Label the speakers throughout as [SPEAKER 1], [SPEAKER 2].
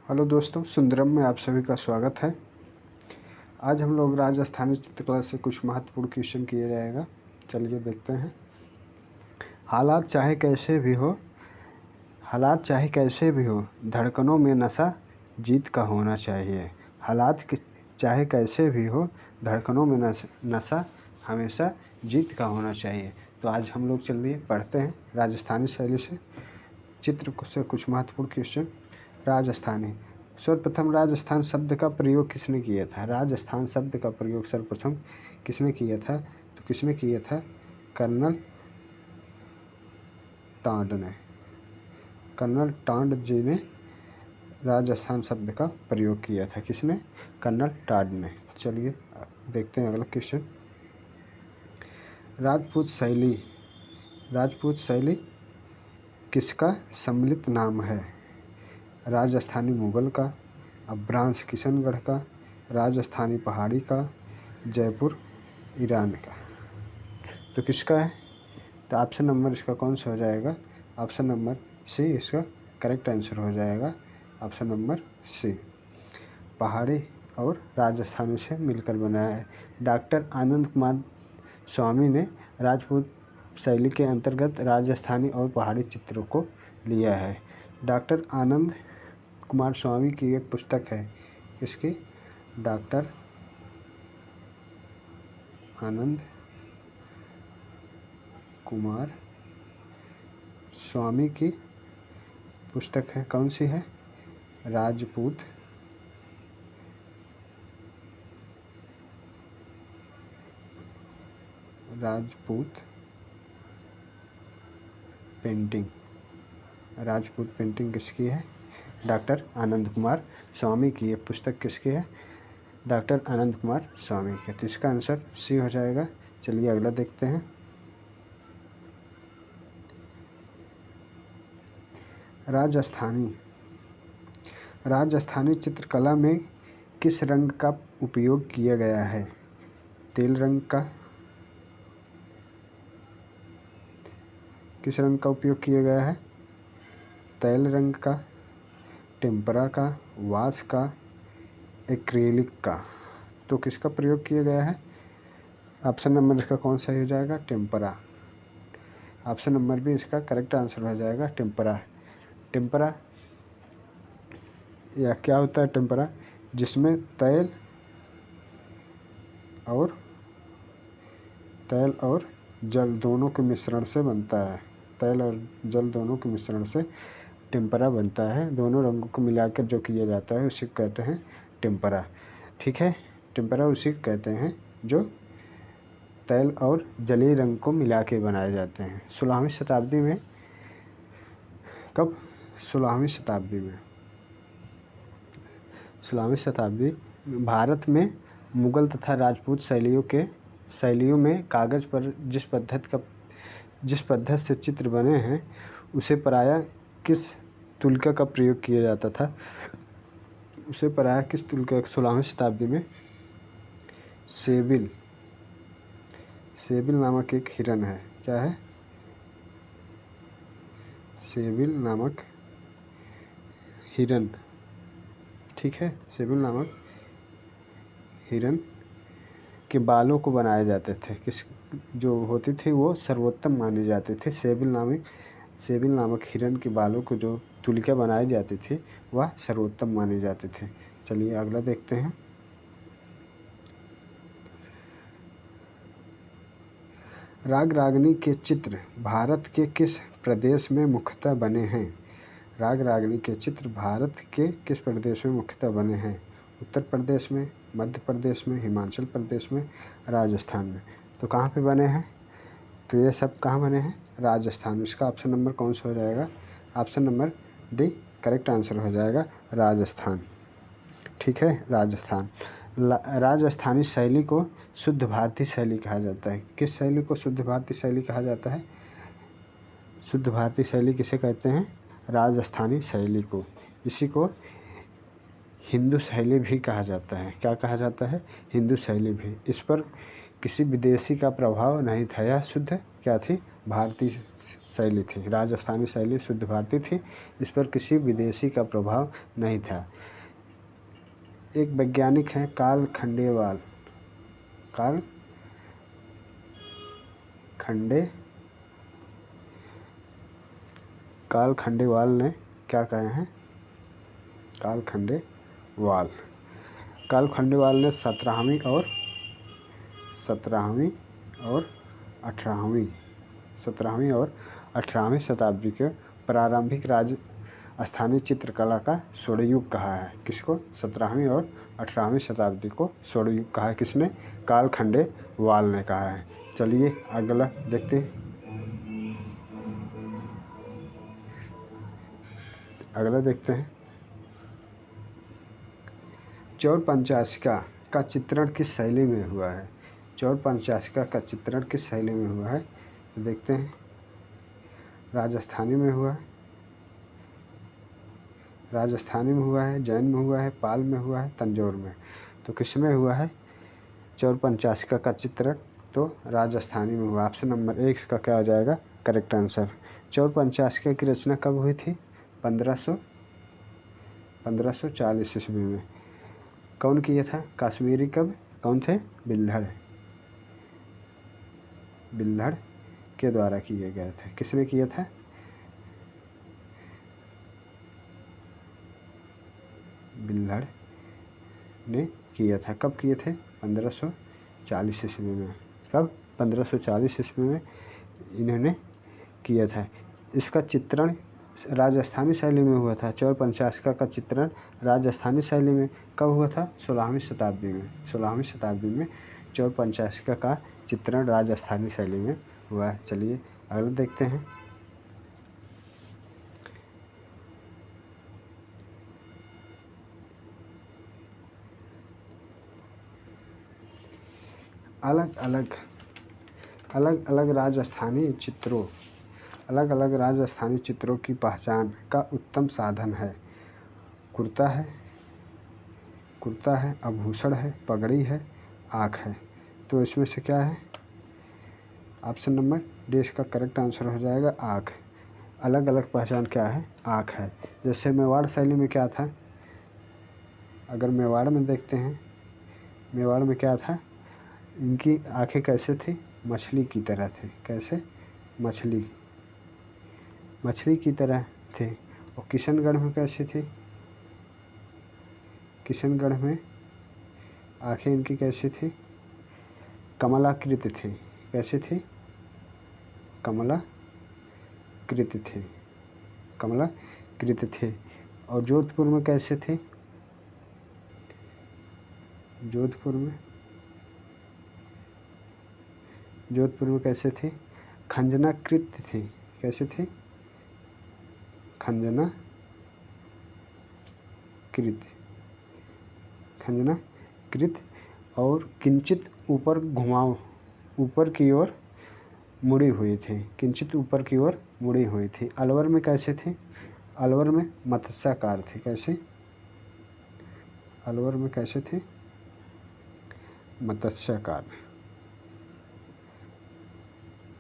[SPEAKER 1] Hello दोस्तों, सुंदरम में आप सभी का स्वागत है। आज हम लोग राजस्थानी चित्रकला से कुछ महत्वपूर्ण क्वेश्चन किया जाएगा। चलिए देखते हैं। हालात चाहे कैसे भी हो, धड़कनों में नशा जीत का होना चाहिए। चाहे कैसे भी हो, धड़कनों में नशा हमेशा जीत का होना चाहिए। तो आज हम लोग चलिए पढ़ते हैं राजस्थानी शैली से चित्र से कुछ महत्वपूर्ण क्वेश्चन। राजस्थानी, सर्वप्रथम राजस्थान शब्द का प्रयोग किसने किया था? राजस्थान शब्द का प्रयोग सर्वप्रथम किसने किया था? तो किसने किया था? कर्नल टांड ने। कर्नल टांड जी ने राजस्थान शब्द का प्रयोग किया था। किसने? कर्नल टांड ने। चलिए देखते हैं अगला क्वेश्चन। राजपूत शैली किसका सम्मिलित नाम है? राजस्थानी मुगल का, अभ्रांश किशनगढ़ का, राजस्थानी पहाड़ी का, जयपुर ईरान का। तो किसका है? तो ऑप्शन नंबर इसका कौन सा हो जाएगा? ऑप्शन नंबर सी इसका करेक्ट आंसर हो जाएगा। ऑप्शन नंबर सी, पहाड़ी और राजस्थानी से मिलकर बनाया है। डॉक्टर आनंद कुमार स्वामी ने राजपूत शैली के अंतर्गत राजस्थानी और पहाड़ी चित्रों को लिया है। डॉक्टर आनंद कुमार स्वामी की एक पुस्तक है। इसकी? डॉक्टर आनंद कुमार स्वामी की पुस्तक है। कौन सी है? राजपूत पेंटिंग। राजपूत पेंटिंग किसकी है? डॉक्टर आनंद कुमार स्वामी की। ये पुस्तक किसकी है? डॉक्टर आनंद कुमार स्वामी की। तो इसका आंसर सी हो जाएगा। चलिए अगला देखते हैं। राजस्थानी चित्रकला में किस रंग का उपयोग किया गया है? तेल रंग का। किस रंग का उपयोग किया गया है? तेल रंग का, टेम्परा का, वाश का, एक्रेलिक का। तो किसका प्रयोग किया गया है? ऑप्शन नंबर इसका कौन सा हो जाएगा? टेम्परा। ऑप्शन नंबर भी इसका करेक्ट आंसर हो जाएगा, टेम्परा। टेम्परा या क्या होता है टेम्परा? जिसमें तेल और जल दोनों के मिश्रण से बनता है। तेल और जल दोनों के मिश्रण से टेम्परा बनता है। दोनों रंगों को मिलाकर जो किया जाता है उसे कहते हैं टेम्परा। ठीक है, टेम्परा उसी को कहते हैं जो तेल और जलीय रंग को मिला के बनाए जाते हैं। 16वीं शताब्दी में, कब? 16वीं शताब्दी भारत में मुगल तथा राजपूत शैलियों में कागज पर जिस पद्धति से चित्र बने हैं उसे प्रायः किस तुल्का का प्रयोग किया जाता था? 16वीं शताब्दी में सेबिल नामक एक हिरन है। क्या है? सेबिल नामक हिरन। ठीक है, सेबिल नामक हिरन के बालों को बनाए जाते थे। जो होती थी वो सर्वोत्तम माने जाते थे। सेबिल नामक हिरन के बालों को जो तुलिका बनाई जाती थी वह सर्वोत्तम माने जाते थे। चलिए अगला देखते हैं। राग रागनी के चित्र भारत के किस प्रदेश में मुख्यतः बने हैं? राग रागनी के चित्र भारत के किस प्रदेश में मुख्यतः बने हैं? उत्तर प्रदेश में, मध्य प्रदेश में, हिमाचल प्रदेश में, राजस्थान में। तो कहाँ पे बने हैं? तो ये सब कहाँ बने हैं? राजस्थान। इसका ऑप्शन नंबर कौन सा हो जाएगा? Option number D correct answer हो जाएगा, राजस्थान। ठीक है, राजस्थान। राजस्थानी शैली को शुद्ध भारतीय शैली कहा जाता है। किस शैली को शुद्ध भारतीय शैली कहा जाता है? शुद्ध भारतीय शैली किसे कहते हैं? राजस्थानी शैली को। इसी को हिंदू शैली भी कहा जाता है। क्या कहा जाता है? हिंदू शैली भी। इस पर किसी विदेशी का प्रभाव नहीं था। यह शुद्ध क्या थी? भारतीय शैली थी। राजस्थानी शैली शुद्ध भारतीय थी, इस पर किसी विदेशी का प्रभाव नहीं था। एक वैज्ञानिक हैं कार्ल खंडेवाल। कार्ल खंडेवाल ने क्या कहे हैं? कार्ल खंडेवाल ने 17वीं और 18वीं शताब्दी के प्रारंभिक राजस्थानी चित्रकला का स्वर्णयुग कहा है। किसको? 17वीं और 18वीं शताब्दी को स्वर्णयुग कहा है। किसने? कार्ल खंडेवाल ने कहा है। चलिए अगला देखते हैं। चौर पंचाशिका का चित्रण किस शैली में हुआ है? चौर पंचाशिका का चित्रण किस शैली में हुआ है? तो देखते हैं। राजस्थानी में हुआ है, जैन में हुआ है, पाल में हुआ है, तंजौर में। तो किस में हुआ है चौर पंचाशिका का चित्रण? तो राजस्थानी में हुआ। ऑप्शन नंबर 1 का क्या हो जाएगा करेक्ट आंसर। चौर पंचाशिका की रचना कब हुई थी? 1540 ईस्वी में। कौन किया था? कश्मीरी कवि कौन थे? बिल्हड़ के द्वारा किए गए थे। किसने किया था? बिल्हड़ ने किया था। कब किए थे? 1540 ईस्वी में। कब? 1540 ईस्वी में इन्होंने किया था। इसका चित्रण राजस्थानी शैली में हुआ था। चौर पंचाशिका का चित्रण राजस्थानी शैली में कब हुआ था? 16वीं शताब्दी में चौर पंचाशिका का चित्रण राजस्थानी शैली में हुआ है। चलिए अगला देखते हैं। अलग अलग राजस्थानी चित्रों की पहचान का उत्तम साधन है। कुर्ता है, आभूषण है, पगड़ी है, आँख है। तो इसमें से क्या है? ऑप्शन नंबर डी इसका करेक्ट आंसर हो जाएगा आँख। अलग अलग पहचान क्या है? आँख है। जैसे मेवाड़ शैली में क्या था? अगर मेवाड़ में देखते हैं, मेवाड़ में क्या था? इनकी आँखें कैसे थी? मछली की तरह थे। कैसे? मछली की तरह थे। और किशनगढ़ में कैसी थी? किशनगढ़ में आँखें इनकी कैसी थी? कमलाकृत थी। कैसी थी? कमलाकृत थे। और जोधपुर में कैसे थे? जोधपुर में कैसे थे? खंजनाकृत थी। कैसे थे? खंजनाकृत और किंचित ऊपर की ओर मुड़ी हुई थी। अलवर में कैसे थे? अलवर में मत्स्याकार थे। कैसे? अलवर में कैसे थे?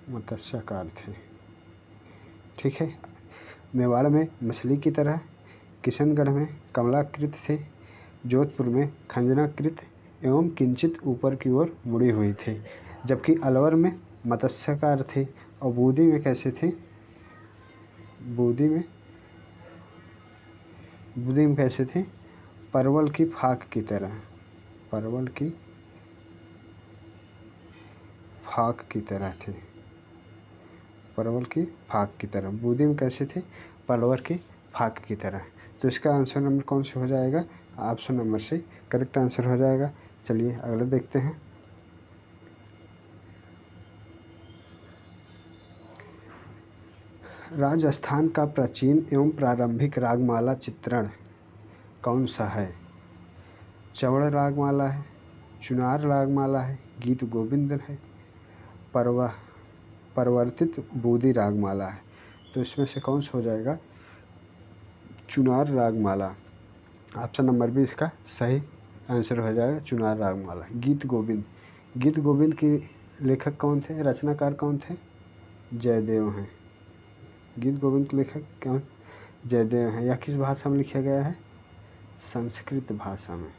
[SPEAKER 1] मत्स्याकार थे। ठीक है। मेवाड़ में मछली की तरह, किशनगढ़ में कमलाकृत थे, जोधपुर में खंजनाकृत एवं किंचित ऊपर की ओर मुड़ी हुई थी। जबकि अलवर में मत्स्याकार थे। और बूंदी में कैसे थे? बूंदी में कैसे थे? परवल की फाक की तरह। बूंदी में कैसे थे? परवल की फाक की तरह। तो इसका आंसर नंबर कौन से हो जाएगा? ऑप्शन नंबर से करेक्ट आंसर हो जाएगा। चलिए अगला देखते हैं। राजस्थान का प्राचीन एवं प्रारंभिक रागमाला चित्रण कौन सा है? चौड़ रागमाला है, चुनार रागमाला है, गीत गोविंद है, परिवर्तित बूदी रागमाला है। तो इसमें से कौन सा हो जाएगा? Chunar Ragamala. Option number B इसका सही आंसर हो जाएगा, चुनार रागमाला। गीत गोविंद की लेखक कौन थे? रचनाकार कौन थे? जयदेव हैं। गीत गोविंद के लेखक कौन? जयदेव हैं। यह किस भाषा में लिखा गया है? संस्कृत भाषा में।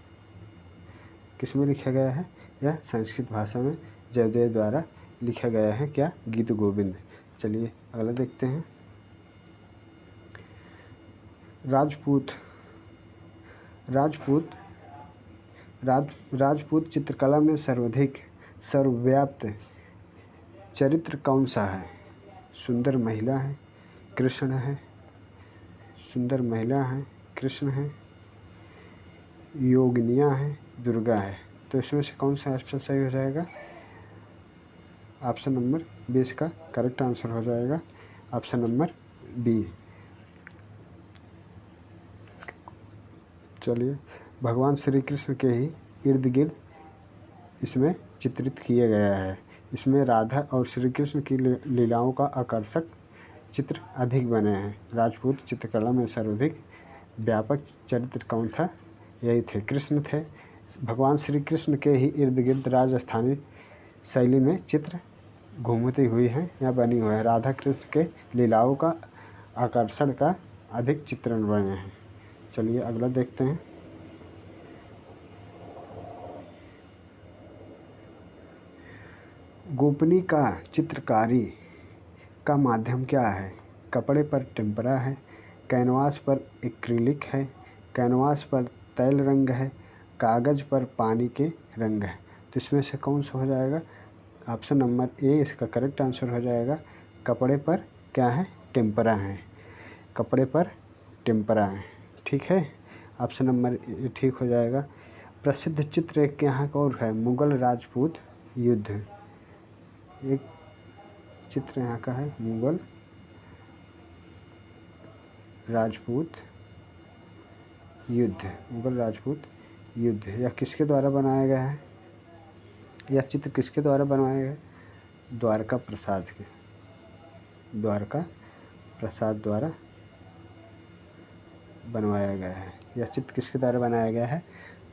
[SPEAKER 1] किस में लिखा गया है? यह संस्कृत भाषा में जयदेव द्वारा लिखा गया है। क्या? गीत गोविंद। चलिए अगला देखते हैं। राजपूत चित्रकला में सर्वव्याप्त चरित्र कौन सा है? सुंदर महिला है, कृष्ण है, योगिनियाँ है, दुर्गा है। तो इसमें से कौन सा ऑप्शन सही हो जाएगा? ऑप्शन नंबर 20 का करेक्ट आंसर हो जाएगा। Option number D. चलिए, भगवान श्री कृष्ण के ही इर्द गिर्द इसमें चित्रित किया गया है। इसमें राधा और श्री कृष्ण की लीलाओं का आकर्षक चित्र अधिक बने हैं। राजपूत चित्रकला में सर्वाधिक व्यापक चरित्र कौन था? यही थे, कृष्ण थे। भगवान श्री कृष्ण के ही इर्द गिर्द राजस्थानी शैली में चित्र घूमती हुई हैं या बनी हुई है। राधा कृष्ण के लीलाओं का आकर्षण का अधिक चित्रण बने हैं। चलिए अगला देखते हैं। गोपनी का चित्रकारी का माध्यम क्या है? कपड़े पर टेम्परा है, कैनवास पर एक्रिलिक है, कैनवास पर तैल रंग है, कागज़ पर पानी के रंग है। तो इसमें से कौन सा हो जाएगा? ऑप्शन नंबर ए इसका करेक्ट आंसर हो जाएगा। कपड़े पर क्या है? टेम्परा है। कपड़े पर टेम्परा है। ठीक है, ऑप्शन नंबर ए ठीक हो जाएगा। प्रसिद्ध चित्र एक यहाँ का और है, मुगल राजपूत युद्ध। एक चित्र यहाँ का है, मुगल राजपूत युद्ध। यह किसके द्वारा बनाया गया है? यह चित्र किसके द्वारा बनाया गया है? द्वारका प्रसाद द्वारा बनवाया गया है। यह चित्र किसके द्वारा बनाया गया है?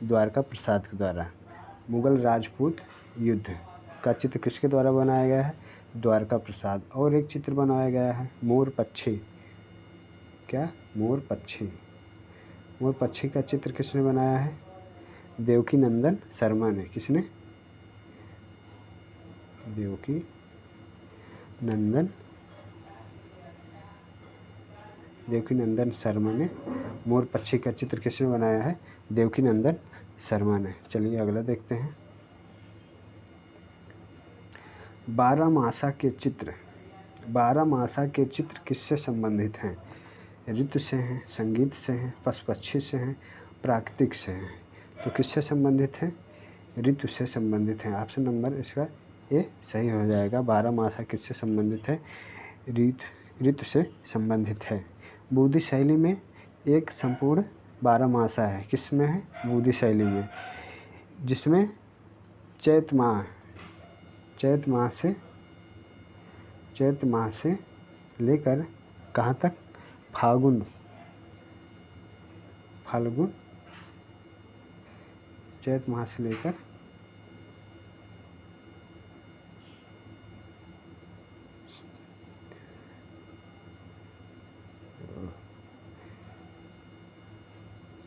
[SPEAKER 1] द्वारका प्रसाद के द्वारा। मुगल राजपूत युद्ध का चित्र किसके द्वारा बनाया गया है? द्वारका प्रसाद। और एक चित्र बनाया गया है, मोर पक्षी। क्या? मोर पक्षी का चित्र किसने बनाया है? देवकी नंदन शर्मा ने। किसने? देवकी नंदन शर्मा ने मोर पक्षी का चित्र किसने बनाया है? देवकी नंदन शर्मा ने। चलिए अगला देखते हैं। बारहमासा के चित्र किससे संबंधित हैं? ऋतु से हैं, संगीत से हैं, पशु पक्षी से हैं, प्राकृतिक से हैं। तो किससे संबंधित हैं? ऋतु से संबंधित हैं। ऑप्शन नंबर इसका ए सही हो जाएगा। बारहमासा किससे संबंधित है? ऋतु से संबंधित है। बूदी शैली में एक संपूर्ण बारहमासा है। किसमें है? बूदी शैली में, जिसमें चैत माह से लेकर कहाँ तक? फाल्गुन चैत माह से लेकर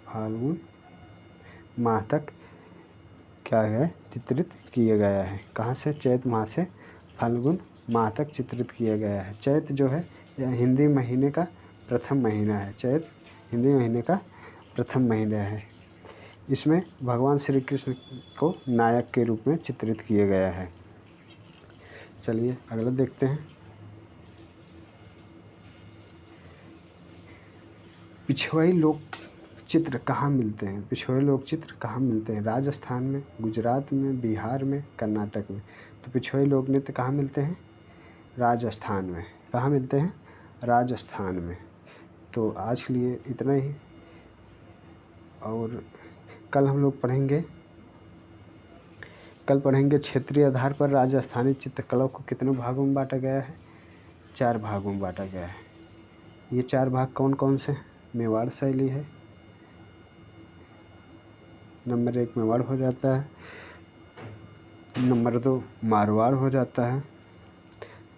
[SPEAKER 1] फाल्गुन माह तक क्या है? चित्रित किया गया है। कहाँ से? चैत माह से फाल्गुन माह तक चित्रित किया गया है। चैत जो है यह हिंदी महीने का प्रथम महीना है। चैत हिंदी महीने का प्रथम महीना है। इसमें भगवान श्री कृष्ण को नायक के रूप में चित्रित किया गया है। चलिए अगला देखते हैं। पिछवाई लोक चित्र कहाँ मिलते हैं? राजस्थान में, गुजरात में, बिहार में, कर्नाटक में। तो पिछवाई लोक नृत्य कहाँ मिलते हैं? राजस्थान में। कहाँ मिलते हैं? राजस्थान में। तो आज के लिए इतना ही, और कल हम लोग पढ़ेंगे क्षेत्रीय आधार पर राजस्थानी चित्रकला को कितने भागों में बांटा गया है? 4 भागों में बांटा गया है। ये 4 भाग कौन कौन से? मेवाड़ शैली है, नंबर 1 मेवाड़ हो जाता है, नंबर 2 मारवाड़ हो जाता है,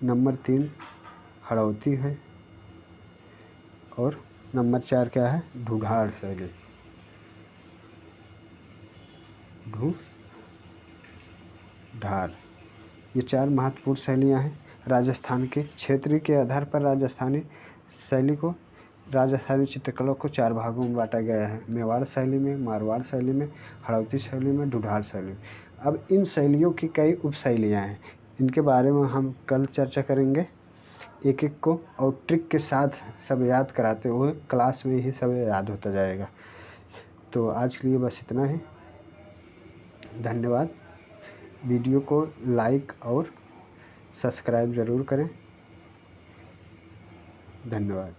[SPEAKER 1] नंबर 3 हड़ौती है, और नंबर 4 क्या है? ढूढ़ाड़ शैली। ढूढ़ाड़। ये 4 महत्वपूर्ण शैलियाँ हैं राजस्थान के। क्षेत्र के आधार पर राजस्थानी चित्रकला को 4 भागों में बांटा गया है। मेवाड़ शैली में, मारवाड़ शैली में, हड़ौती शैली में, ढूढ़ाड़ शैली में। अब इन शैलियों की कई उपशैलियाँ हैं। इनके बारे में हम कल चर्चा करेंगे एक एक को, और ट्रिक के साथ सब याद कराते हुए क्लास में ही सब याद होता जाएगा। तो आज के लिए बस इतना ही। धन्यवाद। वीडियो को लाइक और सब्सक्राइब ज़रूर करें। धन्यवाद।